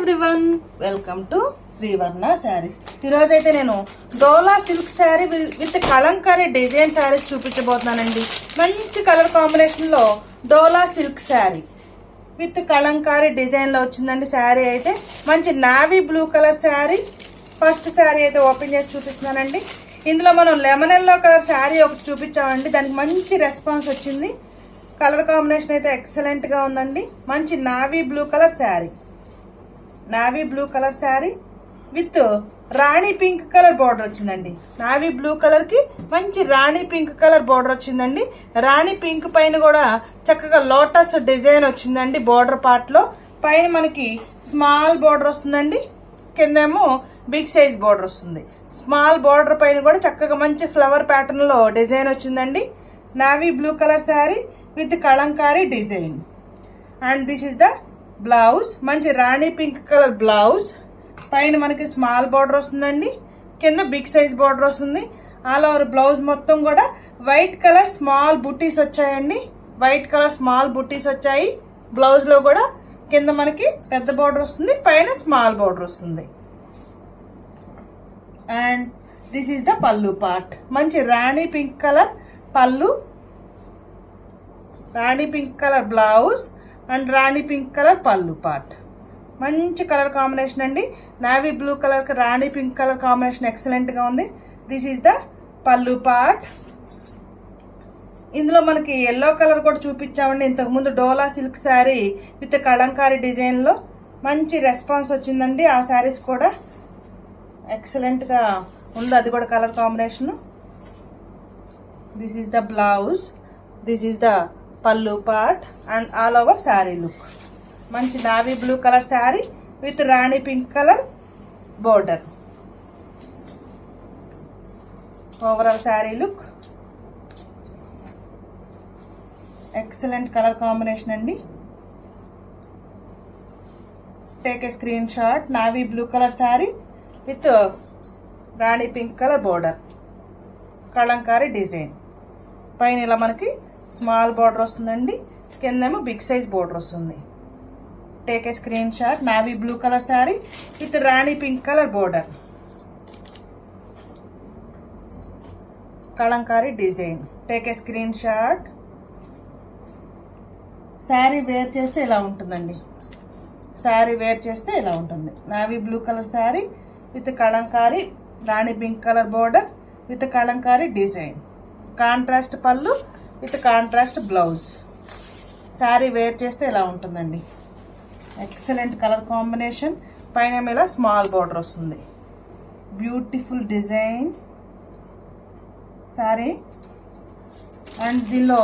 Everyone, welcome to Srivarna saris. ఈరోజు అయితే నేను Dola silk sari with Kalamkari design saris చూపించబోతున్నానండి. మంచి కలర్ కాంబినేషన్ లో Dola silk sari with Kalamkari design లో వచ్చిందండి. శారీ అయితే మంచి navy blue colour sari. First sari అయితే ఓపెన్ చేసి చూపిస్తున్నానండి. ఇందులో మనం లెమన్ ఎల్లో కలర్ శారీ ఒకటి చూపించామండి, దానికి మంచి రెస్పాన్స్ వచ్చింది. కలర్ కాంబినేషన్ అయితే ఎక్సలెంట్ గా ఉందండి. మంచి navy blue colour sari, navy blue colour sari with rani pink colour border వచ్చిందండి. నావీ బ్లూ కలర్ కి మంచి రాణి పింక్ కలర్ బార్డర్ వచ్చిందండి. రాణి పింక్ పైన కూడా చక్కగా లోటస్ డిజైన్ వచ్చిందండి. బార్డర్ పార్ట్ లో పైన మనకి స్మాల్ బార్డర్ వస్తుందండి, కిందేమో బిగ్ సైజ్ బార్డర్ వస్తుంది. స్మాల్ బార్డర్ పైన కూడా చక్కగా మంచి ఫ్లవర్ ప్యాటర్న్ లో డిజైన్ వచ్చిందండి. Navy blue colour sari with Kalamkari design. And this is the blouse. మంచి రాణి పింక్ కలర్ బ్లౌజ్. పైన మనకి స్మాల్ బార్డర్ వస్తుందండి, కింద బిగ్ సైజ్ బార్డర్ వస్తుంది. ఆల్ ఓవర్ బ్లౌజ్ మొత్తం కూడా వైట్ కలర్ స్మాల్ బుట్టీస్ వచ్చాయండి. వైట్ కలర్ స్మాల్ బుట్టీస్ వచ్చాయి. బ్లౌజ్ లో కూడా కింద మనకి పెద్ద బార్డర్ వస్తుంది, పైన స్మాల్ బార్డర్ వస్తుంది. And this is the pallu part. మంచి rani pink colour pallu, rani pink colour blouse and rani pink colour pallu part. మంచి కలర్ కాంబినేషన్ అండి. నావీ బ్లూ కలర్ కి rani pink colour combination excellent గా ఉంది. This is the pallu part. ఇందులో మనకి ఎల్లో కలర్ కూడా చూపించామండి ఇంతకు ముందు. Dola silk sari with Kalamkari design లో మంచి రెస్పాన్స్ వచ్చిందండి. ఆ శారీస్ కూడా ఎక్సలెంట్ గా ఉంది, అది కూడా colour combination. This is the blouse, this is the pallu part and all over sari look. మంచి navy blue colour sari with rani pink colour border. Overall sari look excellent colour combination అండి. Take a screen shot. Navy blue colour sari with rani pink colour border, Kalamkari design. పైన ఇలా మనకి small border వస్తుందండి, కిందేమో big size border వస్తుంది. Take a screen shot. Navy blue colour sari with rani pink colour border, Kalamkari design. Take a screen shot. Sari wear చేస్తే ఇలా ఉంటుందండి. Sari wear చేస్తే ఇలా ఉంటుంది. Navy blue colour sari with Kalamkari rani pink colour border with Kalamkari design. Contrast pallu with contrast blouse. Sari wear చేస్తే ఇలా ఉంటుందండి. Excellent colour combination. పైన ఇలా స్మాల్ బార్డర్ వస్తుంది. Beautiful design sari. అండ్ దీనిలో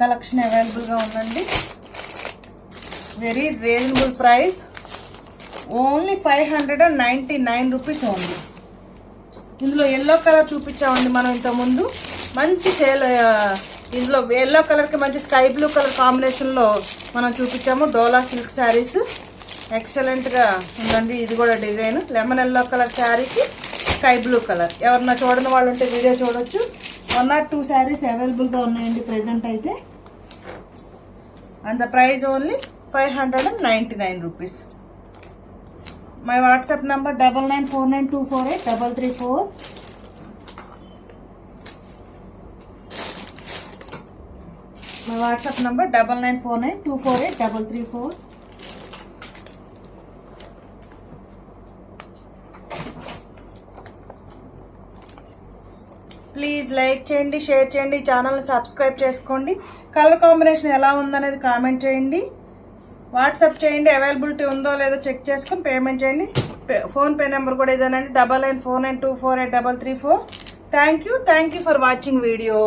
కలెక్షన్ అవైలబుల్గా ఉందండి. Very reasonable price, only 599 rupees only. ఇందులో ఎల్లో కలర్ చూపించామండి మనం ఇంతకుముందు. మంచి సేల్. ఇందులో ఎల్లో కలర్ కి మంచి స్కై బ్లూ కలర్ కాంబినేషన్ లో మనం చూపించాము డోలా సిల్క్ శారీస్. ఎక్సలెంట్ గా ఉందండి. ఇది కూడా డిజైన్ లెమన్ ఎల్లో కలర్ శారీకి స్కై బ్లూ కలర్. ఎవరన్నా చూడని వాళ్ళు ఉంటే వీడియో చూడొచ్చు. 1 or 2 శారీస్ అవైలబుల్ గా ఉన్నాయండి ప్రెసెంట్ అయితే. And the price only 599 rupees. My WhatsApp number 9949248334. My WhatsApp number 9949248334. Please like చేయండి, షేర్ చేయండి, ఛానల్ని సబ్స్క్రైబ్ చేసుకోండి. కలర్ కాంబినేషన్ ఎలా ఉందనేది కామెంట్ చేయండి. వాట్సాప్ చేయండి, అవైలబిలిటీ ఉందో లేదో చెక్ చేసుకొని పేమెంట్ చేయండి. ఫోన్పే నెంబర్ కూడా ఇదేనండి, 9949248334. Thank you for watching video.